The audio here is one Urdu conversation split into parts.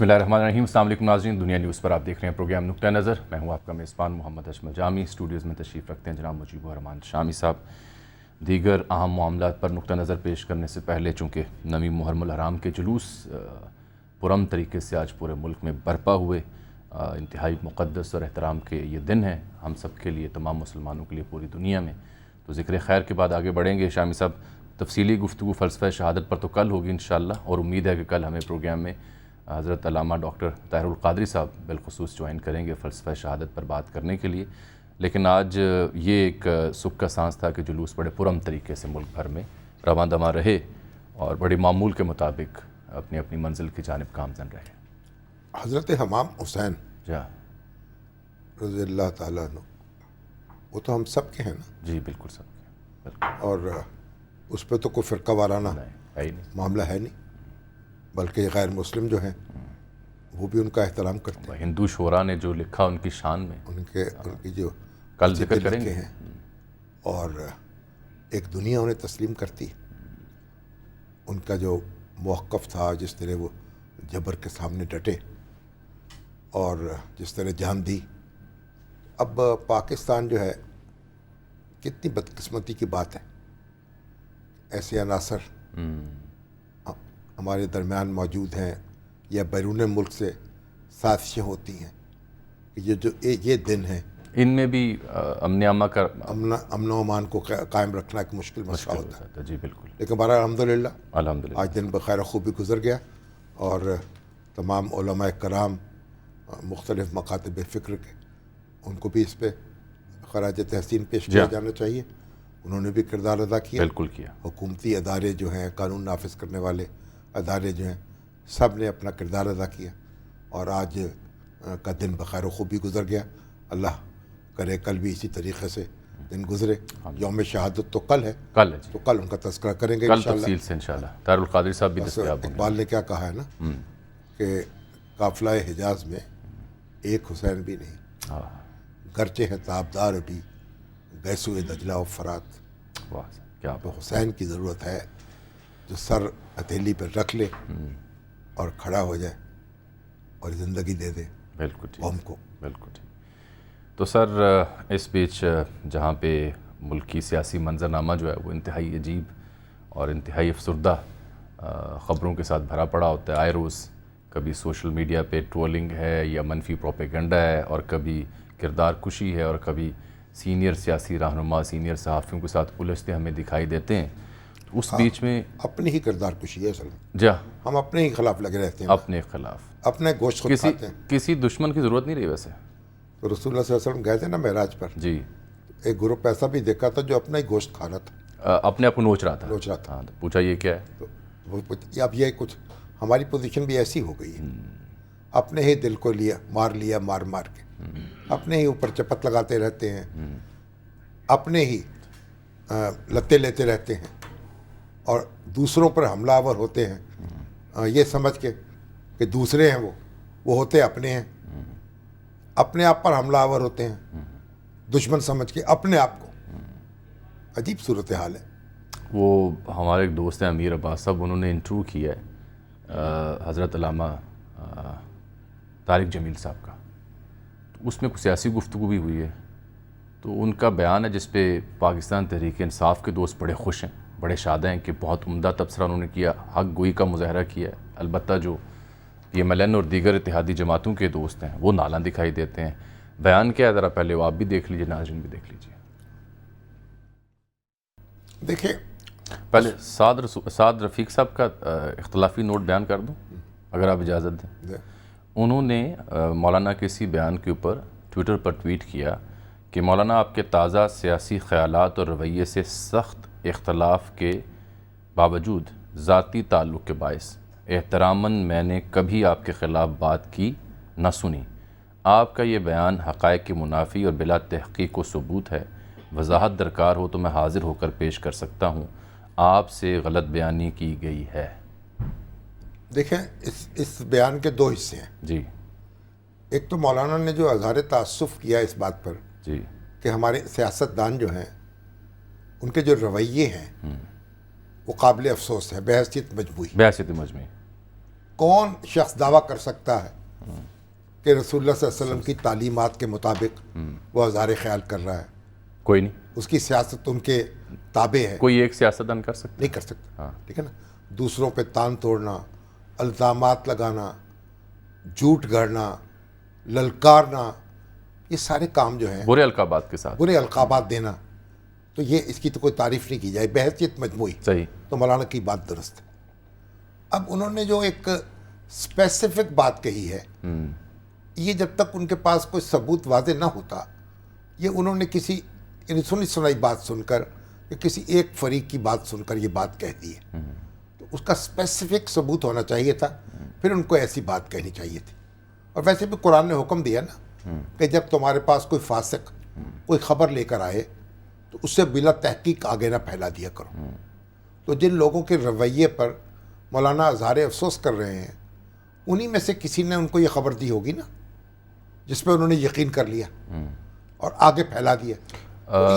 بسم اللہ الرحمن الرحیم۔ السلام علیکم ناظرین، دنیا نیوز پر آپ دیکھ رہے ہیں پروگرام نقطہ نظر۔ میں ہوں آپ کا میزبان محمد اجمل جامی۔ اسٹوڈیوز میں تشریف رکھتے ہیں جناب مجیب الرحمان شامی صاحب۔ دیگر اہم معاملات پر نقطہ نظر پیش کرنے سے پہلے چونکہ نویں محرم الحرام کے جلوس پرامن طریقے سے آج پورے ملک میں برپا ہوئے، انتہائی مقدس اور احترام کے یہ دن ہیں ہم سب کے لیے، تمام مسلمانوں کے لیے پوری دنیا میں۔ تو ذکر خیر کے بعد آگے بڑھیں گے شامی صاحب۔ تفصیلی گفتگو فلسفہ شہادت پر تو کل ہوگی انشاءاللہ، اور امید ہے کہ کل ہمیں پروگرام میں حضرت علامہ ڈاکٹر طاہر القادری صاحب بالخصوص جوائن کریں گے فلسفہ شہادت پر بات کرنے کے لیے۔ لیکن آج یہ ایک سکھ کا سانس تھا کہ جلوس بڑے پرامن طریقے سے ملک بھر میں رواں دواں رہے اور بڑی معمول کے مطابق اپنی اپنی منزل کی جانب گامزن رہے۔ حضرت امام حسین جا رضی اللہ تعالیٰ عنہ، وہ تو ہم سب کے ہیں نا، جی بالکل سب بالکل، اور اس پہ تو کوئی فرقہ وارانہ ہے ہی نہیں۔ معاملہ ہے نہیں، بلکہ غیر مسلم جو ہیں وہ بھی ان کا احترام کرتے ہیں۔ ہندو شعراء نے جو لکھا ان کی شان میں ان کی جو کل ذکر کریں لکھے گے۔ ہیں، اور ایک دنیا انہیں تسلیم کرتی۔ ان کا جو موقف تھا، جس طرح وہ جبر کے سامنے ڈٹے اور جس طرح جان دی۔ اب پاکستان جو ہے، کتنی بدقسمتی کی بات ہے، ایسے عناصر ہمارے درمیان موجود ہیں یا بیرون ملک سے سازشیں ہوتی ہیں کہ یہ دن ہے، ان میں بھی امن عامہ کا امن و امان کو قائم رکھنا ایک مشکل مسئلہ ہوتا ہے۔ جی بالکل، لیکن بہرحال الحمدللہ الحمدللہ آج دن بخیر و خوبی گزر گیا، اور تمام علماء کرام مختلف مکاتب فکر کے، ان کو بھی اس پہ خراج تحسین پیش کیا جانا چاہیے۔ انہوں نے بھی کردار ادا کیا، بالکل کیا۔ حکومتی ادارے جو ہیں، قانون نافذ کرنے والے ادارے جو ہیں، سب نے اپنا کردار ادا کیا، اور آج کا دن بخیر و خوبی گزر گیا۔ اللہ کرے کل بھی اسی طریقے سے دن گزرے۔ یوم شہادت تو کل ہے، کل ہے جی، تو کل ان کا تذکرہ کریں گے کل انشاءاللہ۔ تفصیل سے انشاءاللہ طاہر القادری صاحب بھی بس دستیاب ہوں گے۔ اقبال نے کیا کہا ہے نا کہ قافلہ حجاز میں ایک حسین بھی نہیں، گرچہ ہیں تابدار بھی گئے سوئے دجلہ و فرات۔ واہ کیا تو حسین کی ضرورت ہے جو سر ہتھیلی پہ رکھ لے اور کھڑا ہو جائے اور زندگی دے دے بالکل ٹھیک، قوم کو۔ بالکل ٹھیک۔ تو سر اس بیچ جہاں پہ ملکی سیاسی منظرنامہ جو ہے وہ انتہائی عجیب اور انتہائی افسردہ خبروں کے ساتھ بھرا پڑا ہوتا ہے، آئے روز کبھی سوشل میڈیا پہ ٹرولنگ ہے یا منفی پروپیگنڈا ہے، اور کبھی کردار کشی ہے، اور کبھی سینئر سیاسی رہنما سینئر صحافیوں کے ساتھ الجھتے ہمیں دکھائی دیتے ہیں۔ اس بیچ میں اپنی ہی کردار کشی ہے اصل میں، جا ہم اپنے ہی خلاف لگے رہتے ہیں، اپنے خلاف اپنے گوشت خود کھاتے ہیں۔ کسی دشمن کی ضرورت نہیں رہی ویسے۔ تو رسول اللہ صلی اللہ علیہ وسلم گئے تھے نا معراج پر، جی، ایک گروپ ایسا بھی دیکھا تھا جو اپنا ہی گوشت کھا رہا تھا، اپنے آپ کو نوچ رہا تھا۔ نوچ رہا تھا۔ ہاں، تو پوچھا یہ کیا ہے؟ تو اب یہ کچھ ہماری پوزیشن بھی ایسی ہو گئی ہے، اپنے ہی دل کو مار لیا مار کے، اپنے ہی اوپر چپت لگاتے رہتے ہیں، اپنے ہی لتے لیتے رہتے ہیں، اور دوسروں پر حملہ آور ہوتے ہیں یہ سمجھ کے کہ دوسرے ہیں، وہ ہوتے اپنے ہیں، اپنے آپ پر حملہ آور ہوتے ہیں دشمن سمجھ کے اپنے آپ کو۔ عجیب صورتحال ہے۔ وہ ہمارے ایک دوست ہیں امیر عباس صاحب، انہوں نے انٹرویو کیا ہے حضرت علامہ طارق جمیل صاحب کا، تو اس میں کچھ سیاسی گفتگو بھی ہوئی ہے، تو ان کا بیان ہے جس پہ پاکستان تحریک انصاف کے دوست بڑے خوش ہیں، بڑے شاد ہیں کہ بہت عمدہ تبصرہ انہوں نے کیا، حق گوئی کا مظاہرہ کیا ہے۔ البتہ جو PMLN اور دیگر اتحادی جماعتوں کے دوست ہیں وہ نالاں دکھائی دیتے ہیں۔ بیان کیا ہے ذرا پہلے وہ آپ بھی دیکھ لیجئے، ناظرین بھی دیکھ لیجئے۔ دیکھیں، پہلے سعد رفیق صاحب کا اختلافی نوٹ بیان کر دوں اگر آپ اجازت دیں۔ انہوں نے مولانا کے اسی بیان کے اوپر ٹویٹر پر ٹویٹ کیا کہ مولانا آپ کے تازہ سیاسی خیالات اور رویے سے سخت اختلاف کے باوجود ذاتی تعلق کے باعث احتراماً میں نے کبھی آپ کے خلاف بات کی نہ سنی۔ آپ کا یہ بیان حقائق کی منافی اور بلا تحقیق و ثبوت ہے۔ وضاحت درکار ہو تو میں حاضر ہو کر پیش کر سکتا ہوں۔ آپ سے غلط بیانی کی گئی ہے۔ دیکھیں، اس بیان کے دو حصے ہیں۔ جی ایک تو مولانا نے جو اظہار تعصف کیا اس بات پر جی کہ ہمارے سیاستدان جو ہیں ان کے جو رویے ہیں وہ قابل افسوس ہے، بحیثیت مجموعی۔ کون شخص دعویٰ کر سکتا ہے کہ رسول اللہ صلی اللہ علیہ وسلم کی تعلیمات کے مطابق وہ اظہار خیال کر رہا ہے؟ کوئی نہیں. اس کی سیاست ان کے تابع ہے. کوئی ایک سیاستدان کر سکتا نہیں کر سکتا. ہاں. ٹھیک ہے نا. دوسروں پہ تان توڑنا، الزامات لگانا، جھوٹ گھڑنا، للکارنا، یہ سارے کام جو ہیں برے القابات کے ساتھ، برے القابات دینا، تو یہ اس کی تو کوئی تعریف نہیں کی جائے بحیثیت مجموعی. صحیح. تو مولانا کی بات درست ہے. اب انہوں نے جو ایک اسپیسیفک بات کہی ہے، یہ جب تک ان کے پاس کوئی ثبوت واضح نہ ہوتا، یہ انہوں نے کسی یعنی سنی سنائی بات سن کر یا کسی ایک فریق کی بات سن کر یہ بات کہہ دی ہے. تو اس کا اسپیسیفک ثبوت ہونا چاہیے تھا، پھر ان کو ایسی بات کہنی چاہیے تھی. اور ویسے بھی قرآن نے حکم دیا نا کہ جب تمہارے پاس کوئی فاسق کوئی خبر لے کر آئے تو اس سے بلا تحقیق آگے نہ پھیلا دیا کرو. تو جن لوگوں کے رویے پر مولانا اظہار افسوس کر رہے ہیں، انہی میں سے کسی نے ان کو یہ خبر دی ہوگی نا، جس پہ انہوں نے یقین کر لیا اور آگے پھیلا دیا.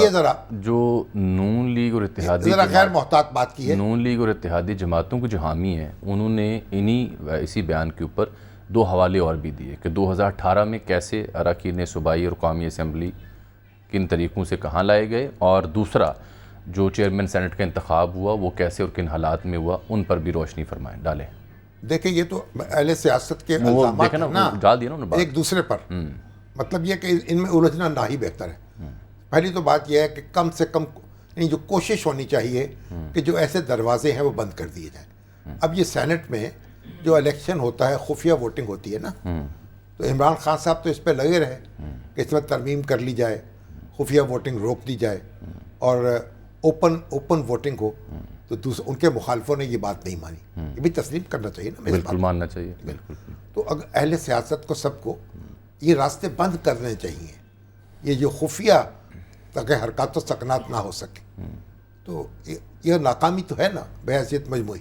یہ ذرا جو نون لیگ اور اتحادی ذرا غیر محتاط بات کی ہے. نون لیگ اور اتحادی جماعتوں کے جو حامی ہیں، انہوں نے اسی بیان کے اوپر 2 حوالے اور بھی دیے کہ 2018 میں کیسے اراکین صوبائی اور قومی اسمبلی کن طریقوں سے کہاں لائے گئے، اور دوسرا جو چیئرمین سینٹ کا انتخاب ہوا وہ کیسے اور کن حالات میں ہوا، ان پر بھی روشنی فرمائیں ڈالیں. دیکھیں یہ تو اہل سیاست کے وہ الزامات دیکھیں ہیں نا، ڈال دیا نا انہوں نے بات. ایک دوسرے پر. مطلب یہ کہ ان میں الجھنا نہ ہی بہتر ہے. پہلی تو بات یہ ہے کہ کم سے کم یعنی جو کوشش ہونی چاہیے کہ جو ایسے دروازے ہیں وہ بند کر دیے جائیں. اب یہ سینٹ میں جو الیکشن ہوتا ہے، خفیہ ووٹنگ ہوتی ہے نا، تو عمران خان صاحب تو اس پہ لگے رہے کہ اس میں ترمیم کر لی جائے، خفیہ ووٹنگ روک دی جائے اور اوپن ووٹنگ ہو. تو ان کے مخالفوں نے یہ بات نہیں مانی. یہ بھی تسلیم کرنا چاہیے نا. بالکل ماننا چاہیے. بالکل. تو اگر اہل سیاست کو سب کو یہ راستے بند کرنے چاہیے، یہ جو خفیہ تاکہ حرکات و سکنات نہ ہو سکے. تو یہ ناکامی تو ہے نا بحیثیت مجموعی،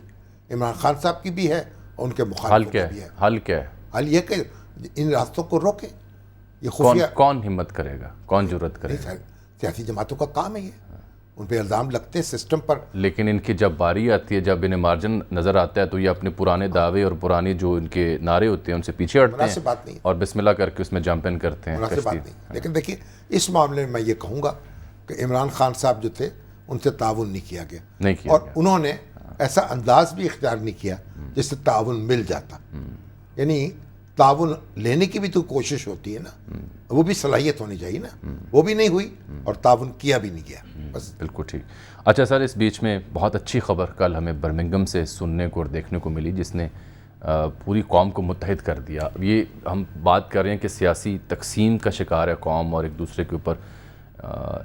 عمران خان صاحب کی بھی ہے اور ان کے مخالفوں کی بھی ہے. حل کیا ہے؟ حل یہ کہ ان راستوں کو روکیں. یہ خفیہ کون ہمت کرے گا، کون جرأت کرے گا؟ سیاسی جماعتوں کا کام ہے یہ. ان پہ الزام لگتے ہیں سسٹم پر. لیکن ان کی جب باری آتی ہے، جب انہیں مارجن نظر آتا ہے، تو یہ اپنے پرانے دعوے اور پرانے جو ان کے نعرے ہوتے ہیں ان سے پیچھے ہٹتے ہیں بات نہیں اور بسم اللہ کر کے اس میں جمپ ان کرتے ہیں. مناسب بات نہیں. لیکن دیکھیے اس معاملے میں میں یہ کہوں گا کہ عمران خان صاحب جو تھے ان سے تعاون نہیں کیا گیا، اور انہوں نے ایسا انداز بھی اختیار نہیں کیا جس سے تعاون مل جاتا. یعنی تعاون لینے کی بھی تو کوشش ہوتی ہے نا، وہ بھی صلاحیت ہونی چاہیے نا. وہ بھی نہیں ہوئی اور تعاون کیا بھی نہیں گیا. بس بالکل ٹھیک. اچھا سر، اس بیچ میں بہت اچھی خبر کل ہمیں برمنگھم سے سننے کو اور دیکھنے کو ملی، جس نے پوری قوم کو متحد کر دیا. یہ ہم بات کر رہے ہیں کہ سیاسی تقسیم کا شکار ہے قوم، اور ایک دوسرے کے اوپر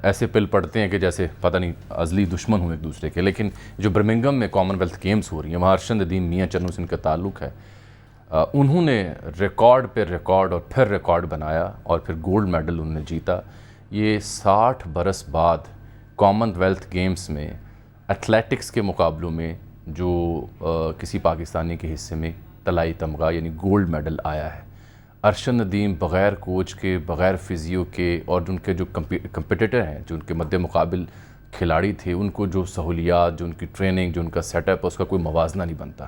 ایسے پل پڑتے ہیں کہ جیسے پتہ نہیں ازلی دشمن ہوں ایک دوسرے کے. لیکن جو برمنگھم میں کامن ویلتھ گیمز ہو رہی ہیں، وہاں ارشد ندیم میاں چنو سے ان کا تعلق ہے. انہوں نے ریکارڈ پہ ریکارڈ اور پھر ریکارڈ بنایا اور پھر گولڈ میڈل انہوں نے جیتا. یہ 60 برس بعد کامن ویلتھ گیمز میں ایتھلیٹکس کے مقابلوں میں جو کسی پاکستانی کے حصے میں طلائی تمغہ یعنی گولڈ میڈل آیا ہے. ارشد ندیم بغیر کوچ کے، بغیر فزیو کے، اور ان کے جو کمپیٹیٹر ہیں، جو ان کے مد مقابل کھلاڑی تھے، ان کو جو سہولیات، جو ان کی ٹریننگ، جو ان کا سیٹ اپ، اس کا کوئی موازنہ نہیں بنتا.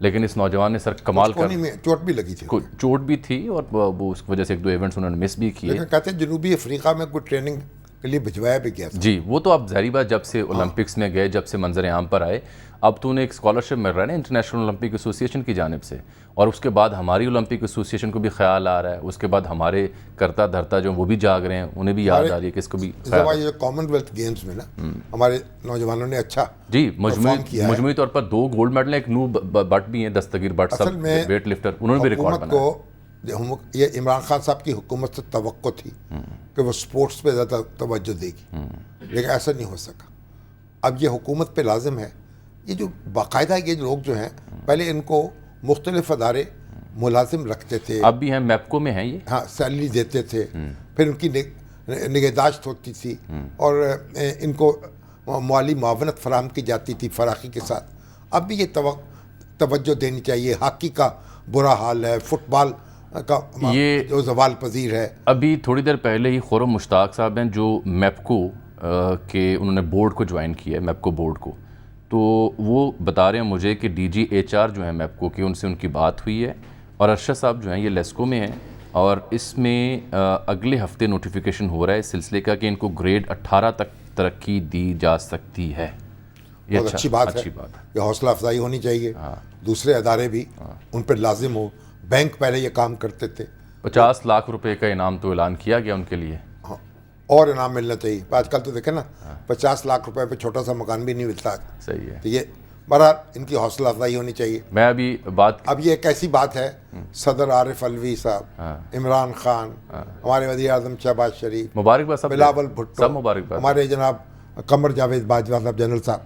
لیکن اس نوجوان نے سر کمال کر، چوٹ بھی لگی تھی، چوٹ بھی تھی، اور وہ اس وجہ سے 1-2 ایونٹس انہوں نے مس بھی کیے. لیکن کہتے ہیں جنوبی افریقہ میں کوئی ٹریننگ کے لیے بھجوایا بھی گیا تھا. جی وہ تو اب ظاہری بات، جب سے اولمپکس میں گئے، جب سے منظر عام پر آئے، اب تو انہیں ایک اسکالرشپ مل رہا ہے نا انٹرنیشنل اولمپک ایسوسی ایشن کی جانب سے، اور اس کے بعد ہماری اولمپک ایسوسی ایشن کو بھی خیال آ رہا ہے. اس کے بعد ہمارے کرتا دھرتا جو وہ بھی جاگ رہے ہیں، انہیں بھی یاد آ رہی ہے کہ اس کو بھی یہ کامن ویلتھ گیمز میں نا ہمارے نوجوانوں نے اچھا جی مجموعی طور پر 2 گولڈ میڈل ہیں. ایک نور بٹ بھی ہیں، دستگیر بٹ، سب ویٹ لفٹر، انہوں نے بھی ریکارڈ بنایا. یہ عمران خان صاحب کی حکومت سے توقع تھی کہ وہ سپورٹس پہ زیادہ توجہ دے گی، لیکن ایسا نہیں ہو سکا. اب یہ حکومت پہ لازم ہے، یہ جو باقاعدہ یہ لوگ جو ہیں، پہلے ان کو مختلف ادارے ملازم رکھتے تھے، اب بھی ہیں، میپکو میں ہیں یہ، ہاں سیلری دیتے تھے، پھر ان کی نگہداشت ہوتی تھی اور ان کو مالی معاونت فراہم کی جاتی تھی فراخی کے ساتھ. اب بھی یہ توجہ دینی چاہیے. ہاکی کا برا حال ہے، فٹ بال کا یہ جو زوال پذیر ہے. ابھی تھوڑی دیر پہلے ہی خورم مشتاق صاحب ہیں جو میپکو کے انہوں نے بورڈ کو جوائن کیا ہے، میپکو بورڈ کو. تو وہ بتا رہے ہیں مجھے کہ ڈی جی ایچ آر جو ہیں میپکو کے، ان سے ان کی بات ہوئی ہے، اور ارشد صاحب جو ہیں یہ لیسکو میں ہیں، اور اس میں اگلے ہفتے نوٹیفیکیشن ہو رہا ہے اس سلسلے کا کہ ان کو گریڈ 18 تک ترقی دی جا سکتی ہے. یہ بہت اچھی بات ہے. یہ حوصلہ افزائی ہونی چاہیے. دوسرے ادارے بھی ان پر لازم ہو. بینک پہلے یہ کام کرتے تھے. 50 لاکھ روپے کا انعام تو اعلان کیا گیا ان کے لیے. ہاں، اور انعام ملنا چاہیے. آج کل تو دیکھیں نا 50 لاکھ روپے پہ چھوٹا سا مکان بھی نہیں ملتا. صحیح ہے. تو یہ بہرحال ان کی حوصلہ افزائی ہونی چاہیے. میں ابھی بات اب یہ ایک ایسی بات ہے، صدر عارف الوی صاحب، عمران خان، ہمارے وزیر اعظم شہباز شریف، مبارکباد صاحب، بلاول بھٹو، سب مبارکباد، ہمارے جناب قمر جاوید باجوہ صاحب جنرل صاحب،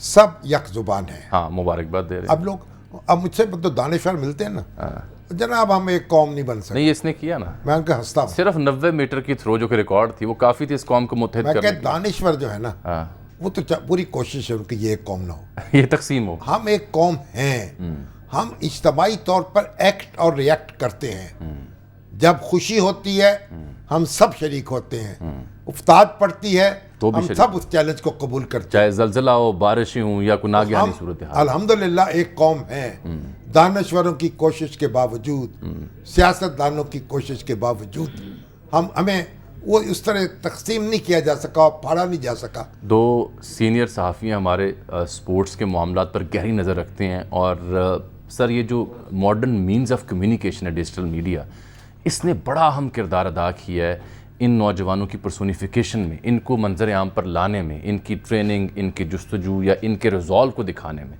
سب یک زبان ہیں. ہاں مبارکباد دے رہے ہیں. اب لوگ اب مجھ سے تو دانشور ملتے ہیں نا، جناب ہم ایک قوم نہیں بن سکتے. نہیں اس نے کیا نا، میں ان کا ہنستا ہوں. صرف 90 میٹر کی تھرو جو کہ ریکارڈ تھی وہ کافی تھی اس قوم کو متحد میں کرنے کہ دانشور جو ہے نا، وہ تو پوری کوشش ہے ان کی یہ ایک قوم نہ ہو، یہ تقسیم ہو. ہم ایک قوم ہیں. ہم اجتماعی طور پر ایکٹ اور ریئیکٹ کرتے ہیں. جب خوشی ہوتی ہے ہم سب شریک ہوتے ہیں، افتاد پڑتی ہے تو بھی ہم شریک، سب اس چیلنج کو قبول کرتے ہیں. چاہے زلزلہ ہو، بارشیں ہوں، یا کوئی ناگہانی صورتحال. الحمدللہ ایک قوم ہے. دانشوروں کی کوشش کے باوجود، سیاست دانوں کی کوشش کے باوجود ہمیں وہ اس طرح تقسیم نہیں کیا جا سکا اور پھاڑا نہیں جا سکا. دو سینئر صحافی ہمارے سپورٹس کے معاملات پر گہری نظر رکھتے ہیں، اور سر یہ جو ماڈرن مینز آف کمیونیکیشن ہے ڈیجیٹل میڈیا، اس نے بڑا اہم کردار ادا کیا ہے ان نوجوانوں کی پرسونیفیکیشن میں، ان کو منظر عام پر لانے میں، ان کی ٹریننگ، ان کی جستجو یا ان کے رزولو کو دکھانے میں.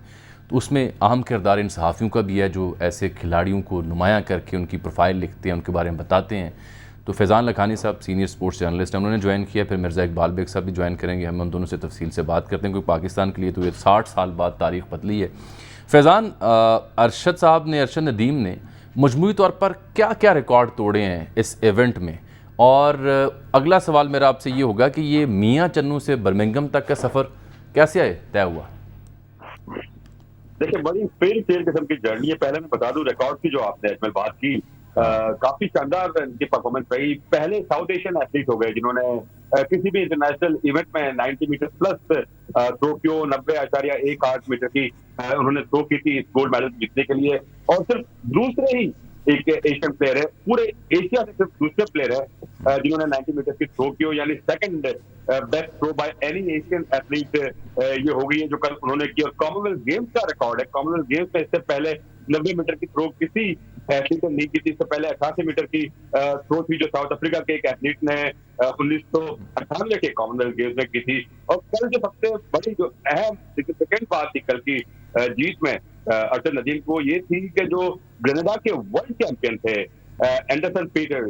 تو اس میں اہم کردار ان صحافیوں کا بھی ہے جو ایسے کھلاڑیوں کو نمایاں کر کے ان کی پروفائل لکھتے ہیں، ان کے بارے میں بتاتے ہیں. تو فیضان لکھانی صاحب سینئر سپورٹس جرنلسٹ ہیں، انہوں نے جوائن کیا. پھر مرزا اقبال بیگ صاحب بھی جوائن کریں گے. ہم ان دونوں سے تفصیل سے بات کرتے ہیں کیونکہ پاکستان کے لیے تو یہ 60 سال بعد تاریخ بدلی ہے. فیضان، ارشد صاحب نے، ارشد ندیم نے مجموعی طور پر کیا کیا ریکارڈ توڑے ہیں اس ایونٹ میں؟ اور اگلا سوال میرا آپ سے یہ ہوگا کہ یہ میاں چنو سے برمنگھم تک کا سفر کیسے طے ہوا؟ دیکھیں بڑی فیل قسم کی جرنی ہے. پہلے میں بتا دوں ریکارڈ کی جو آپ نے اجمل بات کی، کافی شاندار ان کی پرفارمنس رہی. پہلے ساؤتھ ایشین ایتھلیٹ ہو گئے جنہوں نے کسی بھی انٹرنیشنل ایونٹ میں 90 میٹر پلس تھرو کیو 90.18 میٹر کی انہوں نے تھرو کی تھی گولڈ میڈل جیتنے کے لیے. اور صرف دوسرے ہی ایک ایشین پلیئر ہے، پورے ایشیا سے صرف دوسرے پلیئر ہے جنہوں نے 90 میٹر کی تھرو کی ہو، یعنی second best through by any Asian athlete یہ ہو گئی ہے جو کل انہوں نے کیا. کامن ویلتھ گیمز کا ریکارڈ ہے. کامن ویلتھ گیمز میں اس سے پہلے 90 میٹر کی تھرو کسی ایتھلیٹ نے نہیں کی تھی. اس سے پہلے 88 میٹر کی تھرو تھی جو ساؤتھ افریقہ کے ایک ایتھلیٹ نے 1998 کے کامن ویلتھ گیمز میں کی تھی. اور کل جو سب سے بڑی جو اہم سگنیفیکینٹ بات تھی کل کی جیت میں ارشد ندیم کو، یہ تھی کہ جو گریناڈا کے ورلڈ چیمپئن تھے اینڈرسن پیٹر،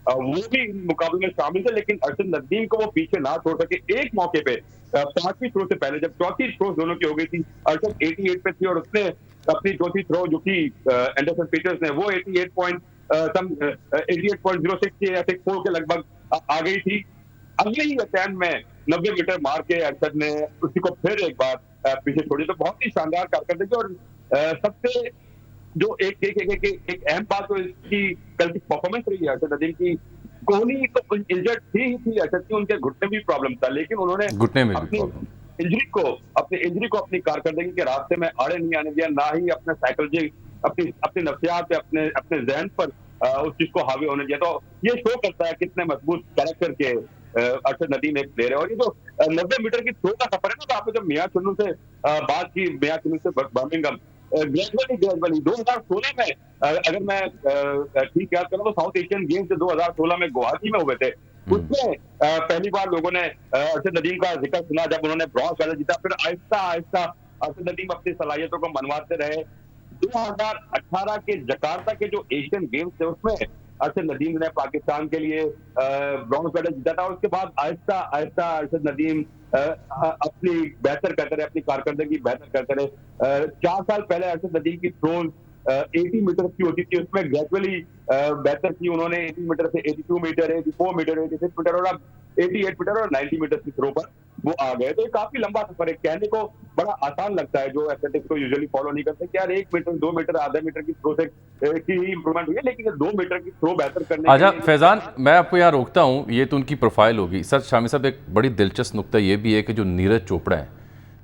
وہ بھی مقابلے میں شامل تھے، لیکن ارشد ندیم کو وہ پیچھے نہ چھوڑ سکے. ایک موقع پہ 5ویں تھرو سے پہلے جب چوتھی تھرو دونوں کی ہو گئی تھی، ارشد 88 پہ تھی اور اس نے اپنی چوتھی تھرو جو کی اینڈرسن پیٹرز نے وہ 88.06 کے یا 64 کے لگ بھگ آ گئی تھی. اگلے ہی اٹیمپٹ میں 90 میٹر مار کے ارشد نے اسی کو پھر ایک بار پیچھے چھوڑی. تو بہت ہی شاندار کارکردگی. اور سب سے جو ایک اہم بات تو اس کی کل کی پرفارمنس رہی ہے ارشد ندیم کی. کوہلی تو انجرڈ تھی ہی تھی ارشد کی، ان کے گھٹنے بھی پرابلم تھا، لیکن انہوں نے گھٹنے میں اپنی انجری کو اپنی کارکردگی کے راستے میں آڑے نہیں آنے دیا، نہ ہی اپنے سائیکولوجی اپنی نفسیات پہ اپنے ذہن پر اس چیز کو حاوی ہونے دیا. تو یہ شو کرتا ہے کتنے مضبوط کریکٹر کے ارشد ندیم ایک پلیئر ہے. اور یہ جو 90 میٹر کی تھرو کا سفر ہے نا، تو آپ نے جب میاں چنو سے بات کی، میاں چنو سے برمنگھم، گریجولی 2016 میں اگر میں ٹھیک یاد کروں تو ساؤتھ ایشین گیمز 2016 میں گوہاٹی میں ہوئے تھے. اس میں پہلی بار لوگوں نے ارشد ندیم کا ذکر سنا جب انہوں نے برونز میڈل جیتا. پھر آہستہ آہستہ ارشد ندیم اپنی صلاحیتوں کو منواتے رہے. 2018 کے جکارتا کے جو ایشین گیمز تھے اس میں ارشد ندیم نے پاکستان کے لیے برونز میڈل جیتا تھا. اور اس کے بعد آہستہ آہستہ ارشد ندیم اپنی بہتر کرتے رہے، اپنی کارکردگی بہتر کرتے رہے. 4 سال پہلے ارشد ندیم کی تھرو 80 میٹر کی ہوتی تھی، اس میں گریجولی بہتر کی انہوں نے 80 میٹر سے 82 میٹر، 84 میٹر، 86 میٹر اور اب 88 میٹر اور 90 میٹر کی تھرو پر وہ آ گئے. تو یہ کافی لمبا سفر ہے. کہنے کو بڑا آسان لگتا ہے جو ایتھلیٹکس کو یوزلی فالو نہیں کرتے کہ یار 1 میٹر 2 میٹر آدھا میٹر کی تھرو سے کی ہی امپرومنٹ ہوئی ہے، لیکن 2 میٹر کی تھرو بہتر کرنے کے لیے فیضان میں آپ کو یہاں روکتا ہوں. یہ تو ان کی پروفائل ہوگی. سر شامی صاحب ایک بڑی دلچسپ نقطہ یہ بھی ہے کہ جو نیرج چوپڑا ہے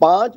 5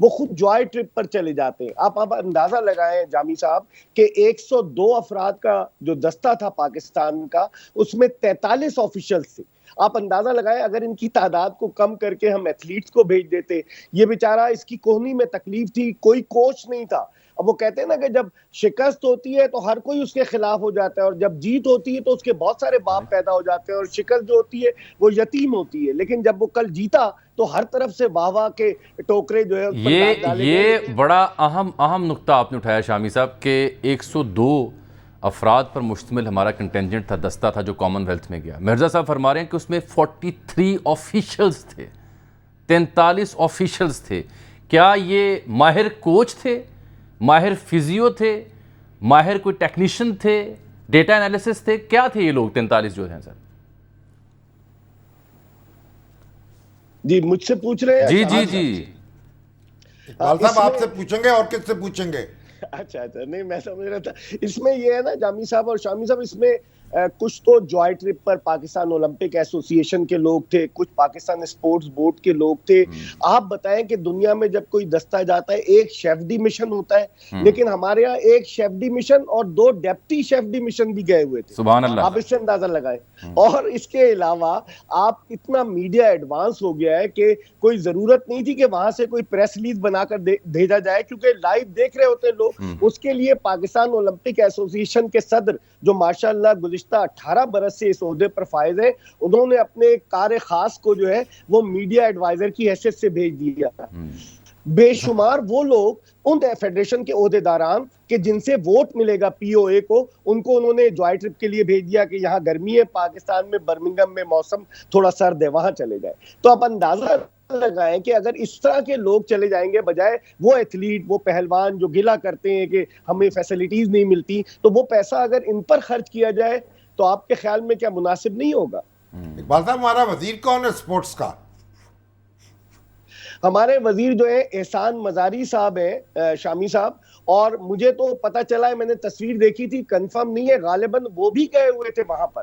وہ خود جوائے ٹرپ پر چلے جاتے ہیں. آپ اندازہ لگائیں جامی صاحب کہ 102 افراد کا جو دستہ تھا پاکستان کا, اس میں 43 آفیشلز تھے. آپ اندازہ لگائیں اگر ان کی تعداد کو کم کر کے ہم ایتھلیٹس کو بھیج دیتے, یہ بیچارہ اس کی کوہنی میں تکلیف تھی, کوئی کوچ نہیں تھا. اب وہ کہتے ہیں نا کہ جب شکست ہوتی ہے تو ہر کوئی اس کے خلاف ہو جاتا ہے, اور جب جیت ہوتی ہے تو اس کے بہت سارے باپ پیدا ہو جاتے ہیں, اور شکست جو ہوتی ہے وہ یتیم ہوتی ہے. لیکن جب وہ کل جیتا تو ہر طرف سے واہ واہ کے ٹوکرے جو ہے اس پر ڈال ڈالے گئے. یہ بڑا اہم نقطہ آپ نے اٹھایا شامی صاحب کہ 102 افراد پر مشتمل ہمارا کنٹینجنٹ تھا, دستہ تھا جو کامن ویلتھ میں گیا. مرزا صاحب فرما رہے ہیں کہ اس میں 43 آفیشلز تھے, 43 آفیشلز تھے. کیا یہ ماہر کوچ تھے, ماہر فزیو تھے, ماہر کوئی ٹیکنیشین تھے, ڈیٹا انالیسس تھے, کیا تھے یہ لوگ 43 جو ہیں سر؟ جی مجھ سے پوچھ رہے ہیں؟ جی اقبال صاحب آپ سے پوچھیں گے اور کس سے پوچھیں گے؟ اچھا نہیں میں سمجھ رہا تھا. اس میں یہ ہے نا جامی صاحب اور شامی صاحب, اس میں کچھ تو جوائے ٹرپ پر پاکستان اولمپک ایسوسی ایشن کے لوگ تھے, کچھ پاکستان اسپورٹس بورڈ کے لوگ تھے. آپ بتائیں کہ دنیا میں جب کوئی دستہ جاتا ہے ایک شیف ڈی مشن ہوتا ہے, لیکن ہمارے یہاں ایک شیف ڈی مشن اور 2 ڈیپٹی شیف ڈی مشن بھی گئے ہوئے تھے. سبحان اللہ. آپ اس سے اندازہ لگائیں. اور اس کے علاوہ آپ اتنا میڈیا ایڈوانس ہو گیا ہے کہ کوئی ضرورت نہیں تھی کہ وہاں سے کوئی پریس ریلیز بنا کر بھیجا جائے, کیونکہ لائیو دیکھ رہے ہوتے ہیں لوگ. اس کے لیے پاکستان اولمپک ایسوسی ایشن کے صدر جو ماشاءاللہ گزشتہ 18 برس سے اس عہدے پر فائز ہے, انہوں نے اپنے کار خاص کو جو ہے وہ میڈیا ایڈوائزر کی حیثیت سے بھیج دیا. بے شمار وہ لوگ ان فیڈریشن کے عہدیداران کہ جن سے ووٹ ملے گا پی او اے کو, ان کو انہوں نے جوائے ٹرپ کے لیے بھیج دیا کہ یہاں گرمی ہے, پاکستان میں برمنگم میں موسم تھوڑا سرد ہے, وہاں چلے جائیں. تو آپ اندازہ لگائیں کہ اگر اس طرح کے لوگ چلے جائیں گے بجائے وہ ایتھلیٹ, وہ پہلوان جو گلہ کرتے ہیں کہ ہمیں فیسلٹیز نہیں ملتی, تو وہ پیسہ اگر ان پر خرچ کیا جائے تو آپ کے خیال میں کیا مناسب نہیں ہوگا؟ اقبال صاحب ہمارا وزیر کون ہے سپورٹس کا؟ ہمارے وزیر جو ہے احسان مزاری صاحب ہیں شامی صاحب, اور مجھے تو پتہ چلا ہے, میں نے تصویر دیکھی تھی, کنفرم نہیں ہے, غالباً وہ بھی گئے ہوئے تھے وہاں پر.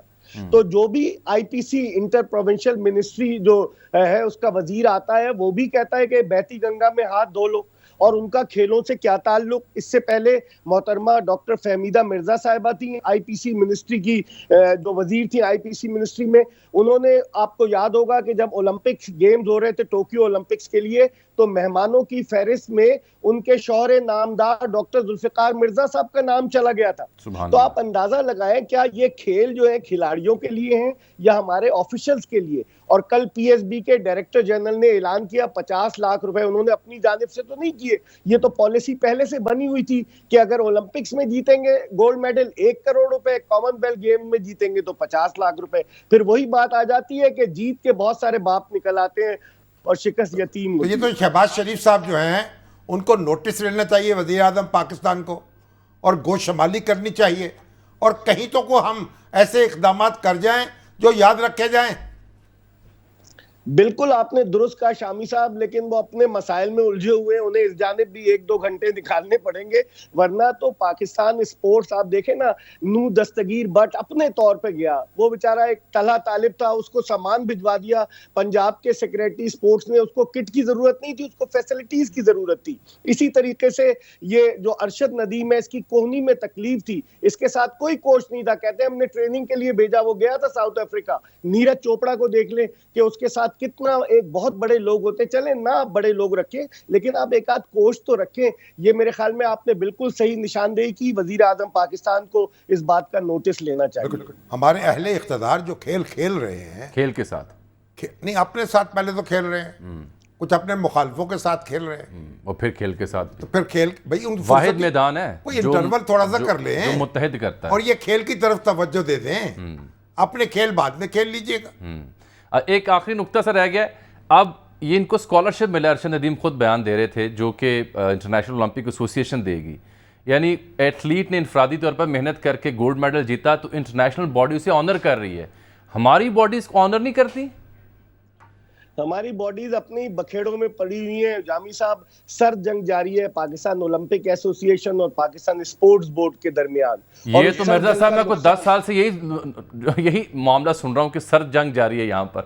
تو جو بھی آئی پی سی انٹر پروونشل منسٹری جو ہے اس کا وزیر آتا ہے, وہ بھی کہتا ہے کہ بہتی گنگا میں ہاتھ دھو لو. اور ان کا کھیلوں سے کیا تعلق؟ اس سے پہلے محترمہ ڈاکٹر فہمیدہ مرزا صاحبہ تھیں آئی پی سی منسٹری کی جو وزیر تھی آئی پی سی منسٹری میں. انہوں نے, آپ کو یاد ہوگا کہ جب اولمپکس گیمز ہو رہے تھے ٹوکیو اولمپکس کے لیے, تو مہمانوں کی فہرست میں ان کے شوہر نامدار ڈاکٹر ذوالفقار مرزا صاحب کا نام چلا گیا تھا. تو آپ اندازہ لگائیں کیا یہ کھیل جو ہے کھلاڑیوں کے لیے ہیں یا ہمارے آفیشلز کے لیے؟ اور کل پی ایس بی کے ڈائریکٹر جنرل نے اعلان کیا 50 لاکھ روپے انہوں نے اپنی جانب سے تو نہیں کیے, یہ تو پالیسی پہلے سے بنی ہوئی تھی کہ اگر اولمپکس میں جیتیں گے گولڈ میڈل 1 کروڑ روپے, کامن ویلتھ گیم میں جیتیں گے تو 50 لاکھ روپے. پھر وہی بات آ جاتی ہے کہ جیت کے بہت سارے باپ نکل آتے ہیں اور شکست یتیم. یہ تو شہباز شریف صاحب جو ہیں ان کو نوٹس لینا چاہیے وزیر اعظم پاکستان کو, اور گوش شمالی کرنی چاہیے, اور کہیں تو کو ہم ایسے اقدامات کر جائیں جو یاد رکھے جائیں. بالکل آپ نے درست کہا شامی صاحب, لیکن وہ اپنے مسائل میں الجھے ہوئے ہیں, انہیں اس جانب بھی 1-2 گھنٹے نکالنے پڑیں گے, ورنہ تو پاکستان اسپورٹس آپ دیکھیں نا, نو دستگیر بٹ اپنے طور پہ گیا, وہ بیچارہ ایک طلحہ طالب تھا, اس کو سامان بھجوا دیا پنجاب کے سیکریٹری اسپورٹس نے, اس کو کٹ کی ضرورت نہیں تھی, اس کو فیسلٹیز کی ضرورت تھی. اسی طریقے سے یہ جو ارشد ندیم ہے, اس کی کوہنی میں تکلیف تھی, اس کے ساتھ کوئی کوچ نہیں تھا, کہتے ہیں ہم نے ٹریننگ کے لیے بھیجا, وہ گیا تھا ساؤتھ افریقہ. نیرج چوپڑا کو دیکھ لیں کہ اس کے ساتھ کتنا ایک بہت بڑے لوگ ہوتے, چلیں نہ آپ بڑے لوگ رکھیں لیکن آپ ایک آدھ کوچ تو رکھیں. یہ میرے خیال میں آپ نے بالکل صحیح نشاندہی کی, وزیر اعظم پاکستان کو اس بات کا نوٹس لینا چاہیے. ہمارے اہل اقتدار جو کھیل کھیل رہے ہیں, کھیل کے ساتھ نہیں اپنے ساتھ پہلے تو کھیل رہے ہیں, کچھ اپنے مخالفوں کے ساتھ کھیل رہے ہیں, اور پھر کھیل کے ساتھ, تو پھر کھیل بھائی ان واحد میدان ہے کوئی انٹرول تھوڑا سا کر لیں جو متحد کرتا ہے, اور یہ کھیل کی طرف توجہ دے دیں, اپنے کھیل بعد میں کھیل لیجئے گا. ایک آخری نقطہ سا رہ گیا, اب یہ ان کو اسکالرشپ ملا, ارشد ندیم خود بیان دے رہے تھے, جو کہ انٹرنیشنل اولمپک ایسوسی ایشن دے گی. یعنی ایتھلیٹ نے انفرادی طور پر محنت کر کے گولڈ میڈل جیتا تو انٹرنیشنل باڈی اسے آنر کر رہی ہے, ہماری باڈیز کو آنر نہیں کرتی. ہماری باڈیز اپنی بکھیڑوں میں پڑی ہوئی ہیں جامی صاحب. سر جنگ جاری ہے پاکستان اولمپک ایسوسی ایشن اور پاکستان اسپورٹس بورڈ کے درمیان. یہ تو مرزا صاحب میں کوئی 10 سال سے یہی معاملہ سن رہا ہوں کہ سر جنگ جاری ہے یہاں پر.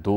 2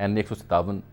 N157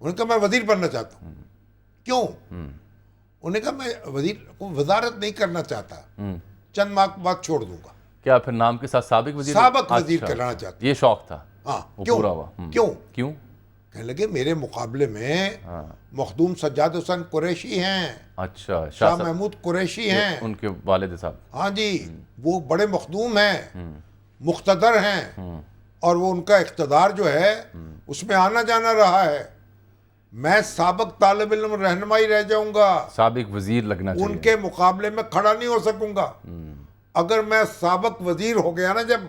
انہوں نے کہا میں وزیر بننا چاہتا ہوں. کیوں؟ انہوں نے کہا میں وزیر کو وزارت نہیں کرنا چاہتا, چند ماہ بعد چھوڑ دوں گا. کیا پھر نام کے ساتھ سابق وزیر؟ سابق وزیر کرنا چاہتا. یہ شوق تھا. ہاں. وہ کیوں؟ پورا ہوا. کیوں؟ کہنے لگے میرے مقابلے میں مخدوم سجاد حسین قریشی ہیں. اچھا. شاہ محمود قریشی ہیں. ان کے والد صاحب. ہاں جی, وہ بڑے مخدوم ہیں, مقتدر ہیں, اور وہ ان کا اقتدار جو ہے اس میں آنا جانا رہا ہے. میں سابق طالب علم رہنمائی رہ جاؤں گا, سابق وزیر لگنا چاہیے. ان کے مقابلے میں کھڑا نہیں ہو سکوں گا. اگر میں سابق وزیر ہو گیا نا جب,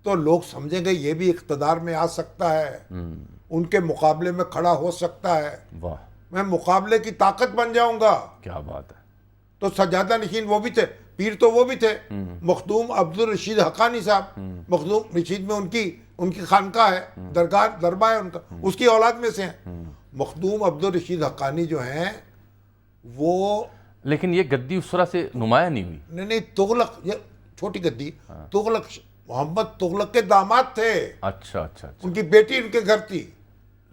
تو لوگ سمجھیں گے یہ بھی اقتدار میں آ سکتا ہے, ان کے مقابلے میں کھڑا ہو سکتا ہے. واہ, میں مقابلے کی طاقت بن جاؤں گا. کیا بات ہے. تو سجادہ نشین وہ بھی تھے, پیر تو وہ بھی تھے. مخدوم عبدالرشید حقانی صاحب, مخدوم رشید میں ان کی خانقاہ ہے, دربار ہے ان کا, اس کی اولاد میں سے ہیں. مخدوم عبدالرشید حقانی جو ہیں وہ, لیکن یہ گدی اس طرح سے نمایاں نہیں ہوئی. نہیں, تغلق, یہ چھوٹی گدی, تغلق محمد تغلق کے داماد تھے. اچھا. ان کی بیٹی ان کے گھر تھی,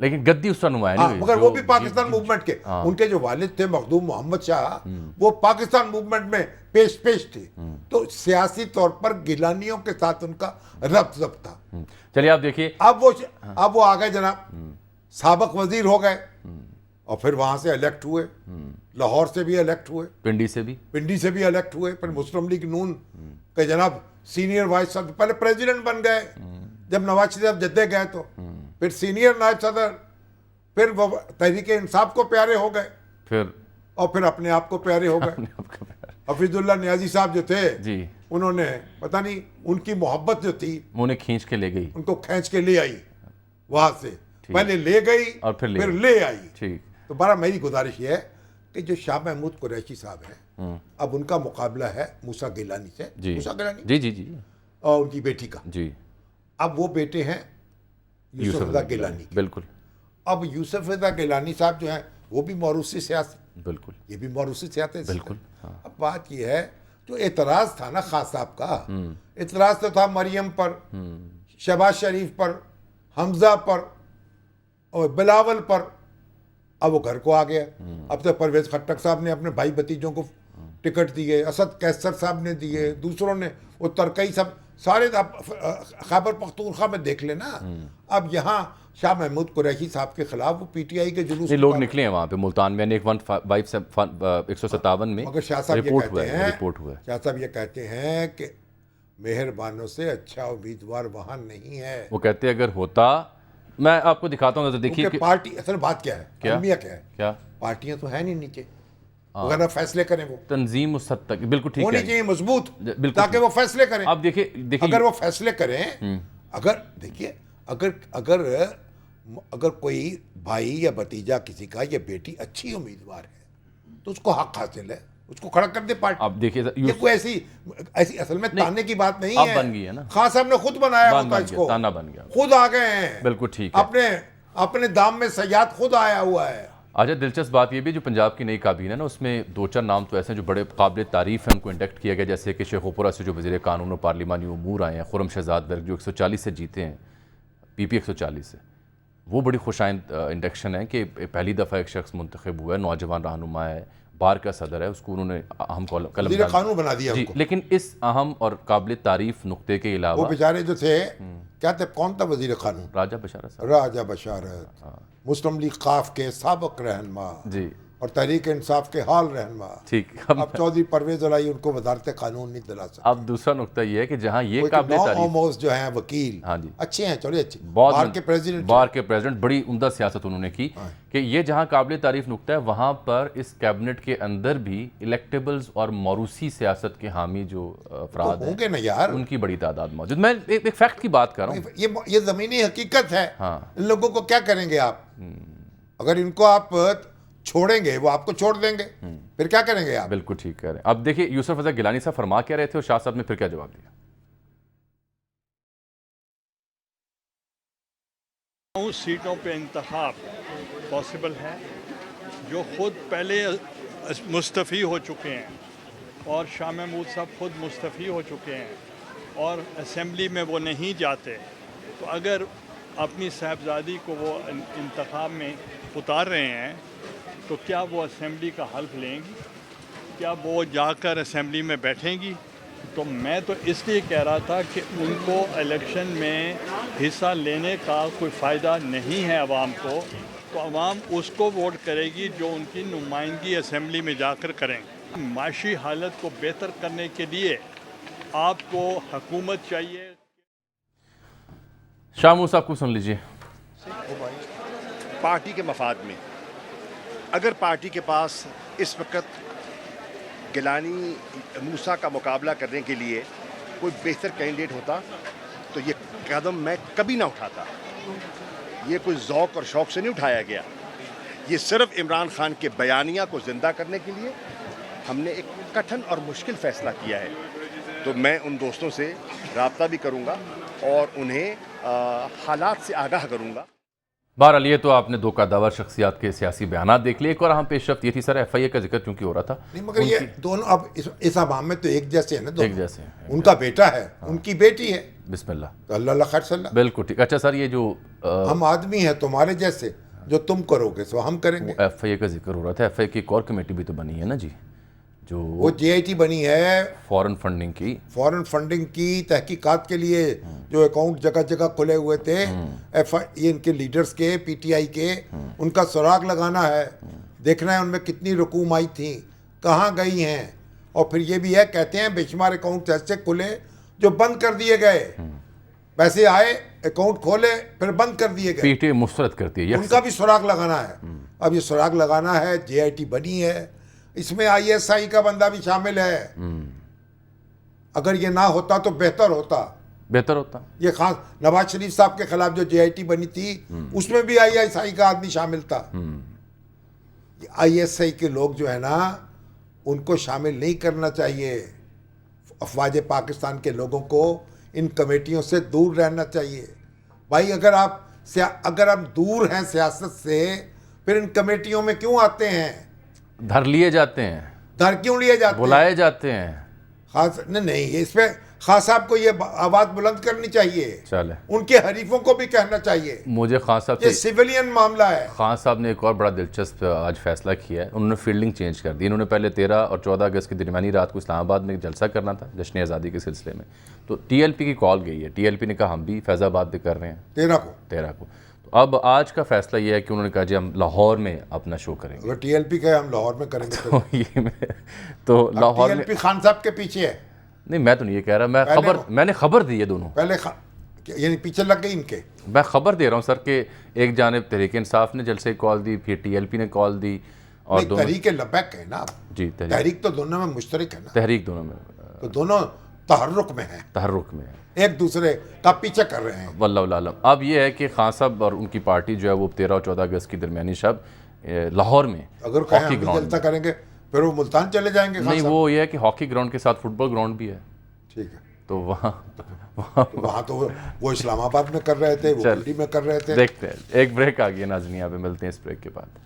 لیکن گدی اس طرح نمایاں نہیں ہوئی. مگر وہ بھی پاکستان موومنٹ کے. ان کے جو والد تھے مخدوم محمد شاہ, وہ پاکستان موومنٹ میں پیش تھے. تو سیاسی طور پر گیلانیوں کے ساتھ ان کا ربط تھا. چلیے آپ دیکھیے, اب وہ آ گئے جناب, سابق وزیر ہو گئے, اور پھر وہاں سے الیکٹ ہوئے, لاہور سے بھی الیکٹ ہوئے, پنڈی سے بھی الیکٹ ہوئے. پھر مسلم لیگ نون کے جناب سینئر وائس صدر, پہلے پریزیڈنٹ بن گئے, جب نواز شریف جدے گئے تو پھر سینئر نائب صدر, پھر وہ تحریک انصاف کو پیارے ہو گئے, اور پھر اپنے آپ کو پیارے ہو گئے. حفیظ اللہ نیازی صاحب جو تھے جی, انہوں نے پتہ نہیں ان کی محبت جو تھی انہیں کھینچ کے لے گئی, ان کو کھینچ کے لے آئی وہاں سے, پہلے لے گئی اور پھر لے آئی. تو بارہ میری گزارش یہ ہے کہ جو شاہ محمود قریشی صاحب ہیں, اب ان کا مقابلہ ہے موسیٰ گیلانی سے. موسیٰ گیلانی جی, اور ان کی بیٹی کا. اب وہ بیٹے ہیں یوسف رضا گیلانی. بالکل. اب یوسف رضا گیلانی صاحب جو ہیں وہ بھی موروثی سیاست, بالکل, یہ بھی موروثی سیاست ہے. بالکل. اب بات یہ ہے, جو اعتراض تھا نا خان صاحب کا, اعتراض تو تھا مریم پر, شہباز شریف پر, حمزہ پر اور بلاول پر. اب وہ گھر کو آ گیا. اب تو پرویز خٹک صاحب نے اپنے بھائی بھتیجوں کو ٹکٹ دیے, اسد کیسر صاحب نے دیے, دوسروں نے, وہ ترکئی سب سارے خیبر پختونخوا میں دیکھ لینا. اب یہاں شاہ محمود قریشی صاحب کے خلاف وہ پی ٹی آئی کے جلوس لوگ نکلے ہیں وہاں پہ ملتان میں, 157 میں. مگر شاہ صاحب یہ کہتے ہیں کہ مہربانوں سے اچھا امیدوار وہاں نہیں ہے. وہ کہتے ہیں اگر ہوتا, میں آپ کو دکھاتا ہوں, دیکھیے پارٹی اصل بات کیا ہے, المیہ کیا ہے, کیا پارٹیاں تو ہیں نہیں نیچے, اگر فیصلے کریں وہ تنظیم اس حد تک بالکل ٹھیک ہونی چاہیے مضبوط, تاکہ وہ فیصلے کریں. اب دیکھیے اگر وہ فیصلے کریں, اگر دیکھیے اگر کوئی بھائی یا بھتیجا کسی کا یا بیٹی اچھی امیدوار ہے تو اس کو حق حاصل ہے, اس کو کھڑا کر دے پارٹی. اب دیکھیے یہ کوئی ایسی اصل میں تانے کی بات نہیں ہے, بن گئی ہے نا, خان صاحب نے خود بنایا ہوتا اس کو, تانا بن گیا, خود آ گئے ہیں. بالکل ٹھیک ہے, اپنے دام میں سیاد خود آیا ہوا ہے. آجا دلچسپ بات یہ بھی, جو پنجاب کی نئی کابینہ نا, اس میں 2-4 نام تو ایسے ہیں جو بڑے قابل تعریف ہیں, ان کو انڈکٹ کیا گیا, جیسے کہ شیخ اوپرا سے جو وزیر قانون اور پارلیمانی امور آئے ہیں, خرم شہزاد برگ جو 140 سے جیتے ہیں, پی پی 140 سے, وہ بڑی خوشائند انڈکشن ہے کہ پہلی دفعہ ایک شخص منتخب ہوا ہے, نوجوان رہنما ہے, بار کا صدر ہے, اس کو انہوں نے اہم وزیر قانون بنا دیا. جی, لیکن اس اہم اور قابل تعریف نقطے کے علاوہ وہ بیچارے جو تھے, کیا تھے, کون تھا وزیر قانون, راجہ بشارت صاحب, راجہ بشارت, مسلم لیگ قاف کے سابق رہنما جی, اور تحریک انصاف کے حال رہنما. ٹھیک. اب چودھری پرویز الہی ان کو وزارت قانون نہیں دلا سکتے. اب دوسرا نقطہ یہ ہے کہ جہاں یہ قابل تعریف جو ہیں وکیل, ہاں جی, اچھے ہیں, چلے اچھے, بار کے پریزیڈنٹ, بڑی عمدہ سیاست انہوں نے کی, کہ یہ جہاں قابل تعریف نقطہ ہے, وہاں پر اس کیبنٹ کے اندر بھی الیکٹیبلز اور موروثی سیاست کے حامی جو افراد ہوں گے نا یار, ان کی بڑی تعداد موجود. میں ایک فیکٹ کی بات کر رہا ہوں, یہ زمینی حقیقت ہے. ان لوگوں کو کیا کریں گے آپ, اگر ان کو آپ چھوڑیں گے وہ آپ کو چھوڑ دیں گے, پھر کیا کریں گے آپ. بالکل ٹھیک کہہ رہے ہیں. اب دیکھیے یوسف رضا گیلانی صاحب فرما کیا رہے تھے, اور شاہ صاحب نے پھر کیا جواب دیا. اس سیٹوں پہ انتخاب پاسبل ہے جو خود پہلے مستعفی ہو چکے ہیں, اور شاہ محمود صاحب خود مستعفی ہو چکے ہیں, اور اسمبلی میں وہ نہیں جاتے. تو اگر اپنی صاحبزادی کو وہ انتخاب میں اتار رہے ہیں تو کیا وہ اسمبلی کا حلف لیں گی؟ کیا وہ جا کر اسمبلی میں بیٹھیں گی؟ تو میں تو اس لیے کہہ رہا تھا کہ ان کو الیکشن میں حصہ لینے کا کوئی فائدہ نہیں ہے عوام کو، تو عوام اس کو ووٹ کرے گی جو ان کی نمائندگی اسمبلی میں جا کر کریں گے۔ معاشی حالت کو بہتر کرنے کے لیے آپ کو حکومت چاہیے۔ شاہ موسیٰ کو سن لیجئے۔ پارٹی کے مفاد میں اگر پارٹی کے پاس اس وقت گیلانی موسیٰ کا مقابلہ کرنے کے لیے کوئی بہتر کینڈیڈیٹ ہوتا تو یہ قدم میں کبھی نہ اٹھاتا۔ یہ کوئی ذوق اور شوق سے نہیں اٹھایا گیا، یہ صرف عمران خان کے بیانیہ کو زندہ کرنے کے لیے ہم نے ایک کٹھن اور مشکل فیصلہ کیا ہے۔ تو میں ان دوستوں سے رابطہ بھی کروں گا اور انہیں حالات سے آگاہ کروں گا۔ بہرحال یہ تو آپ نے دو قداور شخصیات کے سیاسی بیانات دیکھ لیے۔ ایک اور اہم پیش رفت یہ تھی سر، ایف آئی اے کا ذکر چونکہ ہو رہا تھا، نہیں مگر یہ دونوں اب اس عوام میں تو ایک جیسے ہیں نا، ایک جیسے ہیں۔ ان کا بیٹا ہے، ان کی بیٹی ہے، بسم اللہ، تو اللہ اللہ خیر صلی اللہ۔ بالکل ٹھیک۔ اچھا سر، یہ جو ہم آدمی ہیں تمہارے جیسے، جو تم کرو گے سو ہم کریں گے۔ ایف آئی اے کا ذکر ہو رہا تھا، ایف آئی اے کی ایک اور کمیٹی بھی تو بنی ہے نا جی، جو وہ جے آئی ٹی بنی ہے فورن فنڈنگ کی، فورن فنڈنگ کی تحقیقات کے لیے، جو اکاؤنٹ جگہ جگہ کھلے ہوئے تھے یہ ان کے لیڈرز کے، پی ٹی آئی کے، ان کا سراغ لگانا ہے، دیکھنا ہے ان میں کتنی رقوم آئی تھیں، کہاں گئی ہیں، اور پھر یہ بھی ہے کہتے ہیں بے شمار اکاؤنٹ ایسے کھلے جو بند کر دیے گئے، پیسے آئے اکاؤنٹ کھولے پھر بند کر دیے گئے، پی ٹی آئی مسترد کرتی ہے، ان کا بھی سراغ لگانا ہے۔ اب یہ سراغ لگانا ہے، جے آئی ٹی بنی ہے، اس میں آئی ایس آئی کا بندہ بھی شامل ہے۔ اگر یہ نہ ہوتا تو بہتر ہوتا، بہتر ہوتا۔ یہ خاص نواز شریف صاحب کے خلاف جو جے آئی ٹی بنی تھی اس میں بھی آئی ایس آئی کا آدمی شامل تھا۔ آئی ایس آئی کے لوگ جو ہے نا ان کو شامل نہیں کرنا چاہیے، افواج پاکستان کے لوگوں کو ان کمیٹیوں سے دور رہنا چاہیے۔ بھائی اگر ہم دور ہیں سیاست سے، پھر ان کمیٹیوں میں کیوں آتے ہیں؟ دھر لیے جاتے ہیں، دھر کیوں لیے جاتے ہیں؟ بلائے جاتے ہیں۔ خاص نہیں، اس پہ خان صاحب کو یہ آواز بلند کرنی چاہیے، چلے ان کے حریفوں کو بھی کہنا چاہیے۔ مجھے خان صاحب یہ سے سیولین معاملہ ہے۔ خان صاحب نے ایک اور بڑا دلچسپ آج فیصلہ کیا ہے، انہوں نے فیلڈنگ چینج کر دی۔ انہوں نے پہلے 13 اور 14 اگست کی درمیانی رات کو اسلام آباد میں ایک جلسہ کرنا تھا جشن آزادی کے سلسلے میں، تو ٹی ایل پی کی کال گئی ہے، ٹی ایل پی نے کہا ہم بھی فیض آباد میں کر رہے ہیں 13 کو۔ تو اب آج کا فیصلہ یہ ہے کہ انہوں نے کہا جی ہم لاہور میں اپنا شو کریں گے۔ اگر ٹی ایل پی کہے ہم لاہور میں کریں گے تو لاہور ٹی ایل میں پی خان صاحب کے پیچھے ہے، نہیں، میں تو نہیں یہ کہہ رہا، میں نے خبر دی ہے دونوں، پہلے یعنی پیچھے لگ گئی ان کے۔ میں خبر دے رہا ہوں سر کہ ایک جانب تحریک انصاف نے جلسے کال دی، پھر ٹی ایل پی نے کال دی، اور دونوں تحریک لبیک ہے نا، جی تحریک تو دونوں میں مشترک ہے نا، تحریک دونوں میں تو دونوں تحرک میں ہیں، تحرک میں ہے، ایک دوسرے کا پیچھے کر رہے ہیں۔ واللہ عالم۔ اب یہ ہے کہ خان صاحب اور ان کی پارٹی جو ہے وہ 13 اور 14 اگست کی درمیانی شب لاہور میں اگر کہیں ہاکی ہم گراؤنڈ جلسہ کریں گے پھر وہ ملتان چلے جائیں گے۔ نہیں، وہ یہ ہے کہ ہاکی گراؤنڈ کے ساتھ فٹ بال گراؤنڈ بھی ہے، ٹھیک ہے، تو وہاں وہاں تو وہ اسلام آباد میں کر رہے تھے، وہ دلی میں کر رہے تھے۔ دیکھتے ہیں، ایک بریک آ گیا ناظرین، یہاں پہ ملتے ہیں اس بریک کے بعد۔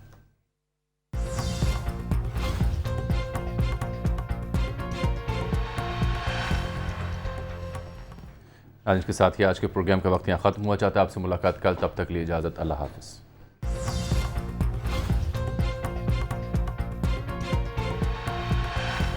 آج کے ساتھ ہی آج کے پروگرام کا وقت یہاں ختم ہوا، چاہتا ہے آپ سے ملاقات کل، تب تک لیے اجازت، اللہ حافظ۔